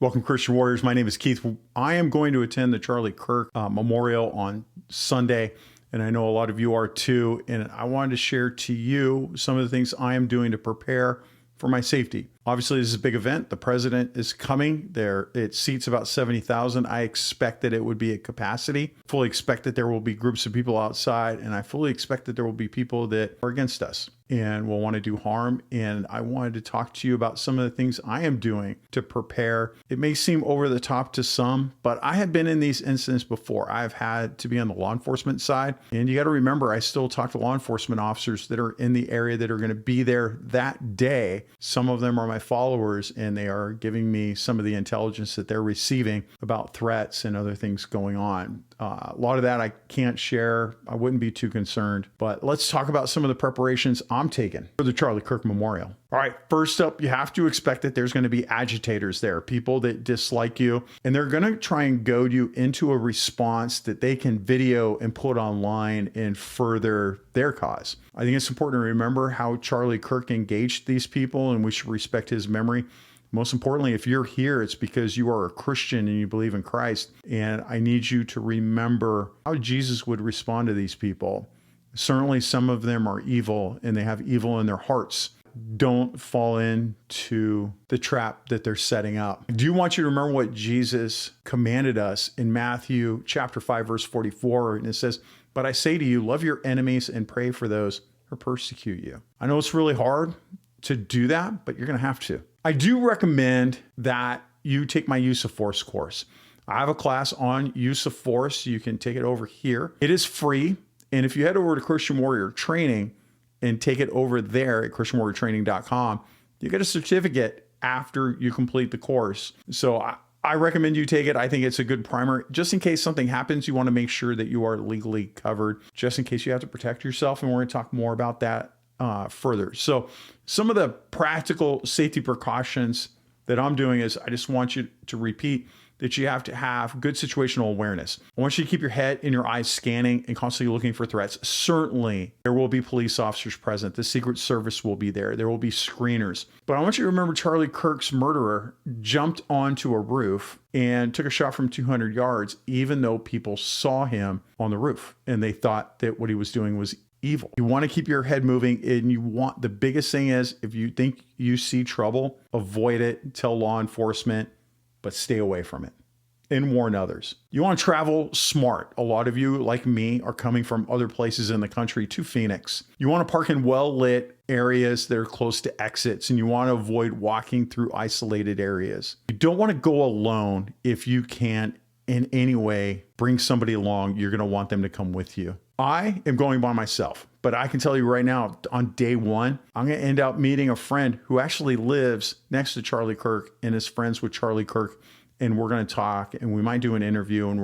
Welcome, Christian Warriors. My name is Keith. I am going to attend the Charlie Kirk Memorial on Sunday, and I know a lot of you are too. And I wanted to share to you some of the things I am doing to prepare for my safety. Obviously, this is a big event. The president is coming there. It seats about 70,000. I expect that it would be at capacity. Fully expect that there will be groups of people outside, and I fully expect that there will be people that are against us and will want to do harm. And I wanted to talk to you about some of the things I am doing to prepare. It may seem over the top to some, but I have been in these incidents before. I've had to be on the law enforcement side. And you got to remember, I still talk to law enforcement officers that are in the area that are going to be there that day. Some of them are my followers, and they are giving me some of the intelligence that they're receiving about threats and other things going on. A lot of that I can't share. I wouldn't be too concerned, but let's talk about some of the preparations I'm taking for the Charlie Kirk Memorial. All right, first up, you have to expect that there's going to be agitators there, people that dislike you, and they're going to try and goad you into a response that they can video and put online and further their cause. I think it's important to remember how Charlie Kirk engaged these people, and we should respect his memory. Most importantly, if you're here, it's because you are a Christian and you believe in Christ. And I need you to remember how Jesus would respond to these people. Certainly, some of them are evil and they have evil in their hearts. Don't fall into the trap that they're setting up. I do want you to remember what Jesus commanded us in Matthew chapter 5, verse 44. And it says, "But I say to you, love your enemies and pray for those who persecute you." I know it's really hard to do that, but you're going to have to. I do recommend that you take my use of force course. I have a class on use of force. You can take it over here. It is free. And if you head over to Christian Warrior Training and take it over there at christianwarriortraining.com, you get a certificate after you complete the course. So I recommend you take it. I think it's a good primer. Just in case something happens, you want to make sure that you are legally covered, just in case you have to protect yourself. And we're going to talk more about that further. So some of the practical safety precautions that I'm doing is I just want you to repeat that you have to have good situational awareness. I want you to keep your head and your eyes scanning and constantly looking for threats. Certainly, there will be police officers present. The Secret Service will be there. There will be screeners. But I want you to remember Charlie Kirk's murderer jumped onto a roof and took a shot from 200 yards, even though people saw him on the roof and they thought that what he was doing was evil. You want to keep your head moving, and the biggest thing is if you think you see trouble, avoid it, tell law enforcement, but stay away from it and warn others. You want to travel smart. A lot of you, like me, are coming from other places in the country to Phoenix. You want to park in well-lit areas that are close to exits, and you want to avoid walking through isolated areas. You don't want to go alone. If you can in any way bring somebody along, you're going to want them to come with you. I am going by myself, but I can tell you right now, on day one, I'm going to end up meeting a friend who actually lives next to Charlie Kirk and is friends with Charlie Kirk. And we're going to talk, and we might do an interview, and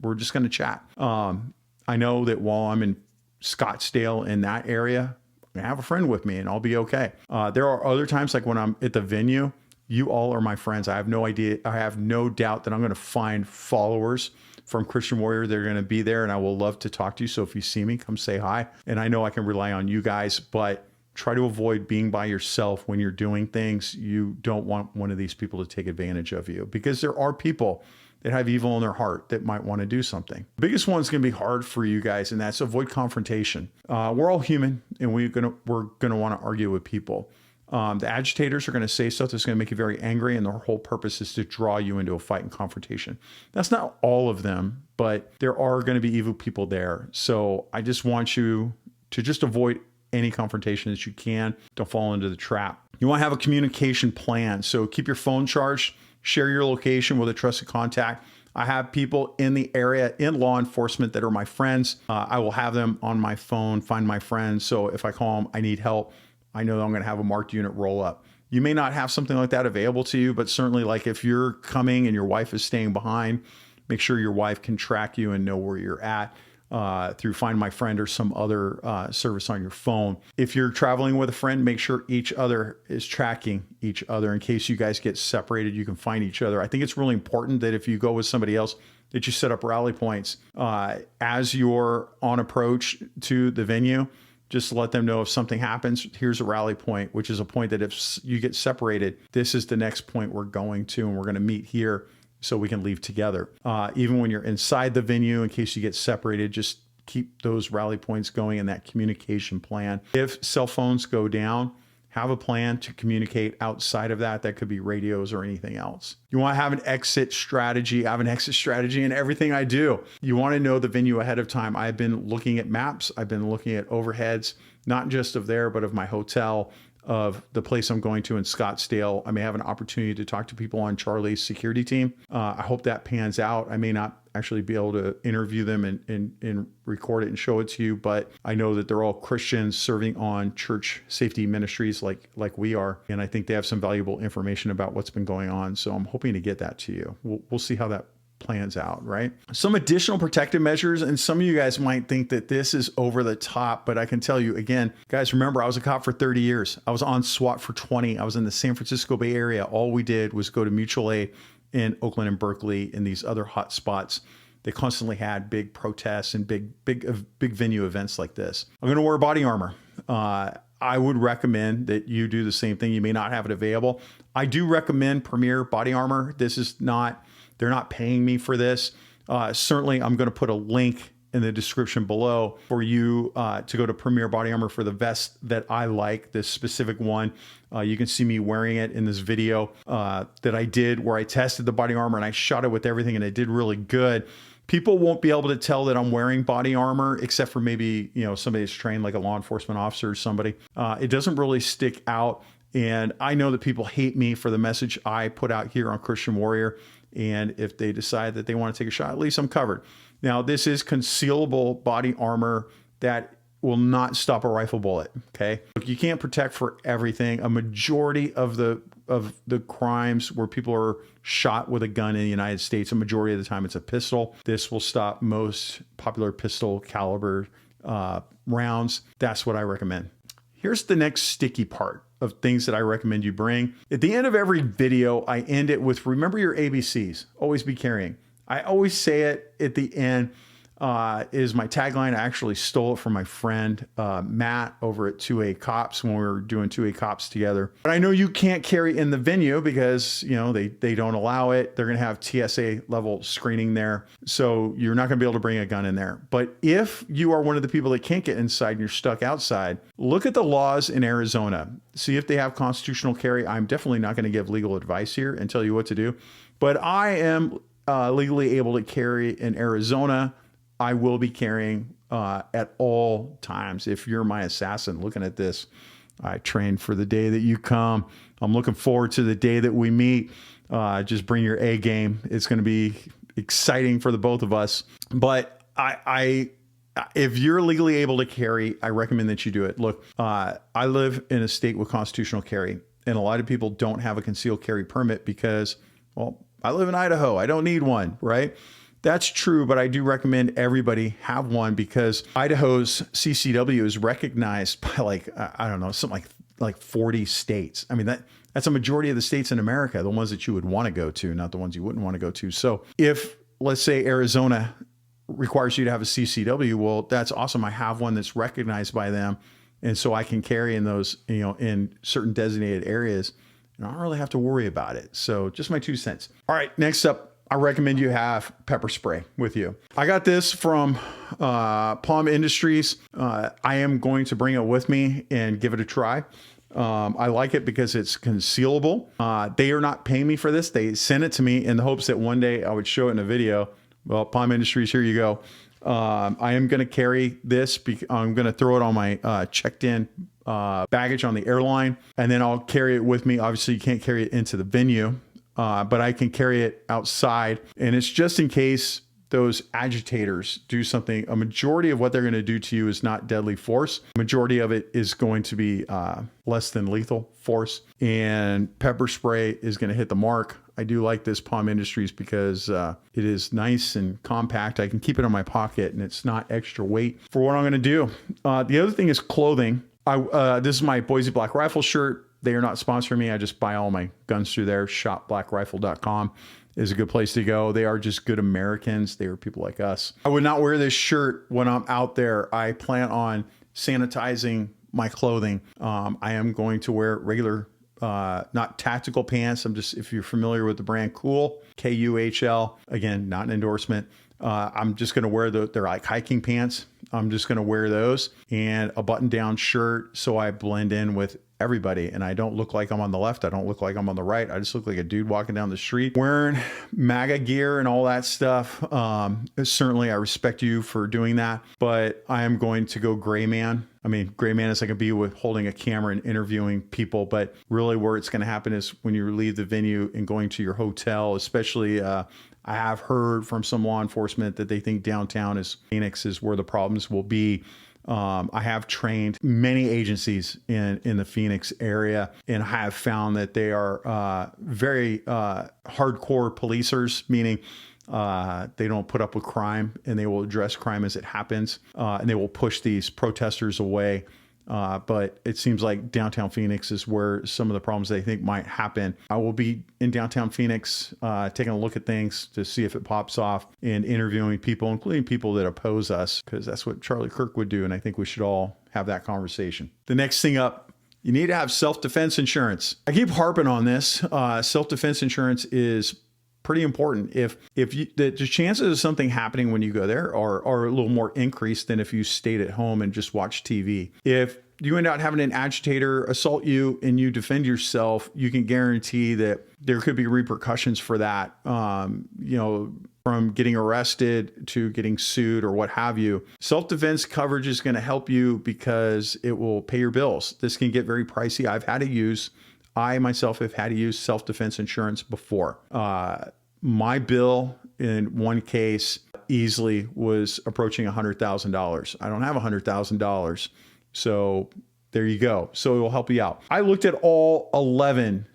we're just going to chat. I know that while I'm in Scottsdale in that area, I have a friend with me and I'll be okay. There are other times, like when I'm at the venue, you all are my friends. I have no idea. I have no doubt that I'm going to find followers from Christian Warrior. They're going to be there, and I will love to talk to you. So if you see me, come say hi. And I know I can rely on you guys, but try to avoid being by yourself when you're doing things. You don't want one of these people to take advantage of you, because there are people that have evil in their heart that might want to do something. The biggest one is going to be hard for you guys, and that's avoid confrontation. We're all human, and we're going to want to argue with people. The agitators are going to say stuff that's going to make you very angry, and their whole purpose is to draw you into a fight and confrontation. That's not all of them, but there are going to be evil people there. So I just want you to just avoid any confrontation that you can. Don't fall into the trap. You want to have a communication plan. So keep your phone charged, share your location with a trusted contact. I have people in the area in law enforcement that are my friends. I will have them on my phone, find my friends. So if I call them, I need help, I know I'm going to have a marked unit roll up. You may not have something like that available to you, but certainly, like if you're coming and your wife is staying behind, make sure your wife can track you and know where you're at through Find My Friend or some other service on your phone. If you're traveling with a friend, make sure each other is tracking each other in case you guys get separated. You can find each other. I think it's really important that if you go with somebody else, that you set up rally points as you're on approach to the venue. just let them know if something happens, here's a rally point, which is a point that if you get separated, this is the next point we're going to, and we're going to meet here so we can leave together. Even when you're inside the venue, in case you get separated, just keep those rally points going in that communication plan. If cell phones go down, have a plan to communicate outside of that. That could be radios or anything else. You want to have an exit strategy. I have an exit strategy in everything I do. You want to know the venue ahead of time. I've been looking at maps. I've been looking at overheads, not just of there, but of my hotel, of the place I'm going to in Scottsdale. I may have an opportunity to talk to people on Charlie's security team. I hope that pans out. I may not actually be able to interview them and record it and show it to you, but I know that they're all Christians serving on church safety ministries like we are. And I think they have some valuable information about what's been going on. So I'm hoping to get that to you. We'll see how that plans out, right? Some additional protective measures, and some of you guys might think that this is over the top, but I can tell you again, guys, remember, I was a cop for 30 years. I was on SWAT for 20. I was in the San Francisco Bay Area. All we did was go to mutual aid in Oakland and Berkeley and these other hot spots. They constantly had big protests and big venue events like this. I'm going to wear body armor. I would recommend that you do the same thing. You may not have it available. I do recommend Premier body armor. They're not paying me for this. Certainly, I'm going to put a link in the description below for you to go to Premier Body Armor for the vest that I like, this specific one. You can see me wearing it in this video that I did where I tested the body armor and I shot it with everything and it did really good. People won't be able to tell that I'm wearing body armor except for maybe, somebody that's trained like a law enforcement officer or somebody. It doesn't really stick out. And I know that people hate me for the message I put out here on Christian Warrior. And if they decide that they want to take a shot, at least I'm covered. Now, this is concealable body armor that will not stop a rifle bullet. Okay. Look, you can't protect for everything. A majority of the crimes where people are shot with a gun in the United States, a majority of the time it's a pistol. This will stop most popular pistol caliber rounds. That's what I recommend. Here's the next sticky part of things that I recommend you bring. At the end of every video, I end it with, remember your ABCs, always be carrying. I always say it at the end, is my tagline. I actually stole it from my friend, Matt, over at 2A Cops when we were doing 2A Cops together. But I know you can't carry in the venue because, they don't allow it. They're going to have TSA level screening there. So you're not going to be able to bring a gun in there. But if you are one of the people that can't get inside and you're stuck outside, look at the laws in Arizona. See if they have constitutional carry. I'm definitely not going to give legal advice here and tell you what to do. But I am legally able to carry in Arizona. I will be carrying at all times. If you're my assassin looking at this, I trained for the day that you come. I'm looking forward to the day that we meet. Just bring your A game. It's going to be exciting for the both of us. But if you're legally able to carry, I recommend that you do it. Look, I live in a state with constitutional carry, and a lot of people don't have a concealed carry permit because, well, I live in Idaho. I don't need one, right? That's true, but I do recommend everybody have one because Idaho's CCW is recognized by something like 40 states. I mean, that's a majority of the states in America, the ones that you would want to go to, not the ones you wouldn't want to go to. So if, let's say, Arizona requires you to have a CCW, well, that's awesome. I have one that's recognized by them. And so I can carry in those, in certain designated areas. And I don't really have to worry about it. So just my 2 cents. All right, next up, I recommend you have pepper spray with you. I got this from Palm Industries. I am going to bring it with me and give it a try. I like it because it's concealable. They are not paying me for this. They sent it to me in the hopes that one day I would show it in a video. Well, Palm Industries, here you go. I am going to carry this. I'm going to throw it on my checked in baggage on the airline, and then I'll carry it with me. Obviously, you can't carry it into the venue. But I can carry it outside, and it's just in case those agitators do something. A majority of what they're going to do to you is not deadly force. A majority of it is going to be less than lethal force, and pepper spray is going to hit the mark. I do like this Palm Industries because it is nice and compact. I can keep it in my pocket, and it's not extra weight for what I'm going to do. The other thing is clothing. This is my Boise Black Rifle shirt. They are not sponsoring me. I just buy all my guns through there. Shopblackrifle.com is a good place to go. They are just good Americans. They are people like us. I would not wear this shirt when I'm out there. I plan on sanitizing my clothing. I am going to wear regular, not tactical pants. If you're familiar with the brand Cool, Kuhl, again, not an endorsement. I'm just going to wear they're like hiking pants. I'm just going to wear those and a button down shirt so I blend in with everybody. And I don't look like I'm on the left. I don't look like I'm on the right. I just look like a dude walking down the street wearing MAGA gear and all that stuff. Certainly I respect you for doing that, but I am going to go gray man. I mean, gray man is I can be with holding a camera and interviewing people, but really where it's going to happen is when you leave the venue and going to your hotel, especially, I have heard from some law enforcement that they think downtown Phoenix is where the problems will be. I have trained many agencies in the Phoenix area and have found that they are very hardcore policers, meaning they don't put up with crime and they will address crime as it happens, and they will push these protesters away. But it seems like downtown Phoenix is where some of the problems they think might happen. I will be in downtown Phoenix, taking a look at things to see if it pops off and interviewing people, including people that oppose us, because that's what Charlie Kirk would do. And I think we should all have that conversation. The next thing up, you need to have self-defense insurance. I keep harping on this. Self-defense insurance is pretty important. If the chances of something happening when you go there are a little more increased than if you stayed at home and just watched TV. If you end up having an agitator assault you and you defend yourself, you can guarantee that there could be repercussions for that. From getting arrested to getting sued or what have you. Self-defense coverage is going to help you because it will pay your bills. This can get very pricey. I myself have had to use self-defense insurance before. My bill in one case easily was approaching $100,000. I don't have $100,000. So there you go. So it will help you out. I looked at all 11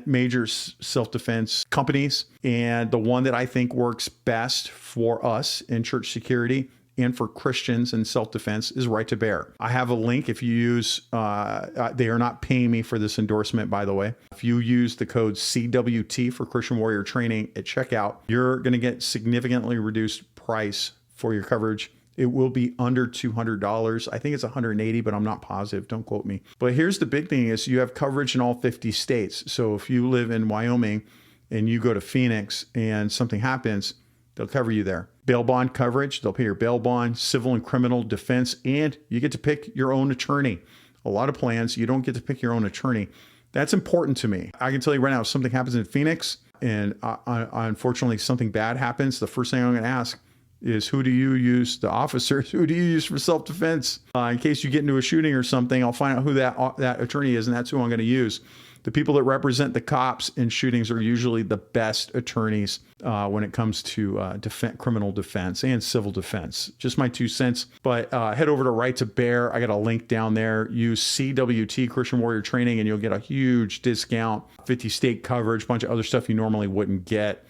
major self-defense companies, and the one that I think works best for us in church security and for Christians in self-defense is Right to Bear. I have a link if you use, they are not paying me for this endorsement, by the way. If you use the code CWT for Christian Warrior Training at checkout, you're going to get significantly reduced price for your coverage. It will be under $200. I think it's $180, but I'm not positive. Don't quote me. But here's the big thing is you have coverage in all 50 states. So if you live in Wyoming and you go to Phoenix and something happens, they'll cover you there. Bail bond coverage, they'll pay your bail bond, civil and criminal defense, and you get to pick your own attorney. A lot of plans, you don't get to pick your own attorney. That's important to me. I can tell you right now, if something happens in Phoenix and unfortunately something bad happens, the first thing I'm going to ask is who do you use, the officers, who do you use for self-defense? In case you get into a shooting or something, I'll find out who that attorney is, and that's who I'm going to use. The people that represent the cops in shootings are usually the best attorneys when it comes to criminal defense and civil defense. Just my 2 cents. But head over to Right to Bear. I got a link down there. Use CWT, Christian Warrior Training, and you'll get a huge discount, 50 state coverage, a bunch of other stuff you normally wouldn't get.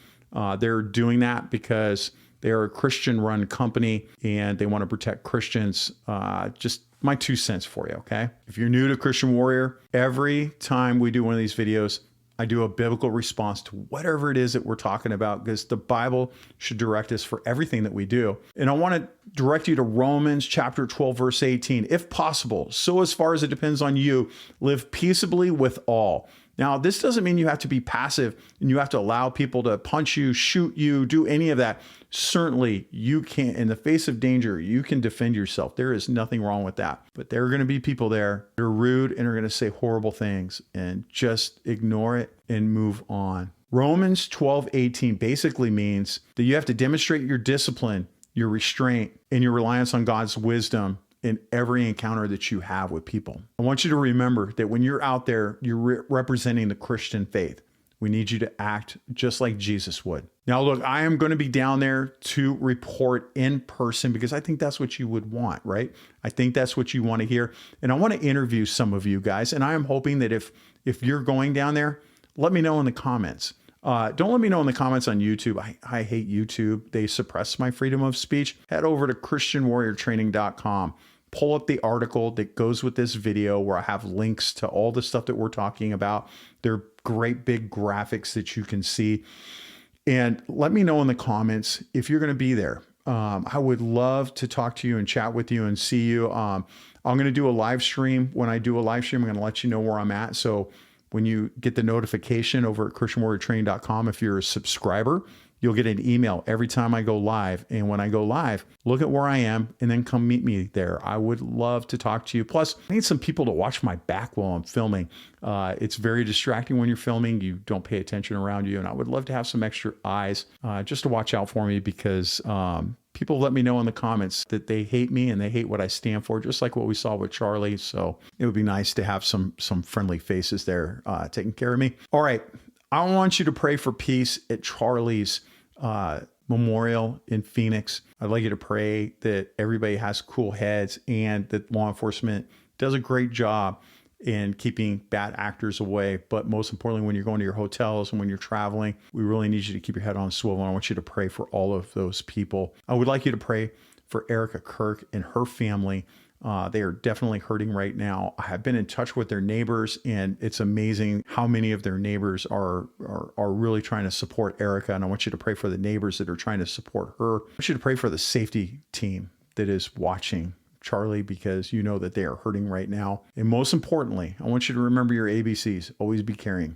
They're doing that because they are a Christian-run company and they want to protect Christians. Just my 2 cents for you, okay? If you're new to Christian Warrior, every time we do one of these videos, I do a biblical response to whatever it is that we're talking about, because the Bible should direct us for everything that we do. And I want to direct you to Romans chapter 12, verse 18. If possible, so as far as it depends on you, live peaceably with all. Now, this doesn't mean you have to be passive and you have to allow people to punch you, shoot you, do any of that. Certainly, you can, in the face of danger, you can defend yourself. There is nothing wrong with that. But there are going to be people there that are rude and are going to say horrible things, and just ignore it and move on. Romans 12:18 basically means that you have to demonstrate your discipline, your restraint, and your reliance on God's wisdom in every encounter that you have with people. I want you to remember that when you're out there, you're representing the Christian faith. We need you to act just like Jesus would. Now, look, I am going to be down there to report in person because I think that's what you would want, right? I think that's what you want to hear. And I want to interview some of you guys. And I am hoping that if you're going down there, let me know in the comments. Don't let me know in the comments on YouTube. I hate YouTube. They suppress my freedom of speech. Head over to christianwarriortraining.com. Pull up the article that goes with this video where I have links to all the stuff that we're talking about. They're great big graphics that you can see. And let me know in the comments if you're going to be there. I would love to talk to you and chat with you and see you. I'm going to do a live stream. When I do a live stream, I'm going to let you know where I'm at. So when you get the notification over at christianwarriortraining.com, if you're a subscriber, you'll get an email every time I go live. And when I go live, look at where I am and then come meet me there. I would love to talk to you. Plus, I need some people to watch my back while I'm filming. It's very distracting when you're filming. You don't pay attention around you. And I would love to have some extra eyes just to watch out for me, because people let me know in the comments that they hate me and they hate what I stand for, just like what we saw with Charlie. So it would be nice to have some friendly faces there taking care of me. All right. I want you to pray for peace at Charlie's memorial in Phoenix. I'd like you to pray that everybody has cool heads and that law enforcement does a great job in keeping bad actors away. But most importantly, when you're going to your hotels and when you're traveling, we really need you to keep your head on a swivel. And I want you to pray for all of those people. I would like you to pray for Erica Kirk and her family. They are definitely hurting right now. I have been in touch with their neighbors, and it's amazing how many of their neighbors are really trying to support Erica. And I want you to pray for the neighbors that are trying to support her. I want you to pray for the safety team that is watching Charlie, because you know that they are hurting right now. And most importantly, I want you to remember your ABCs. Always be caring,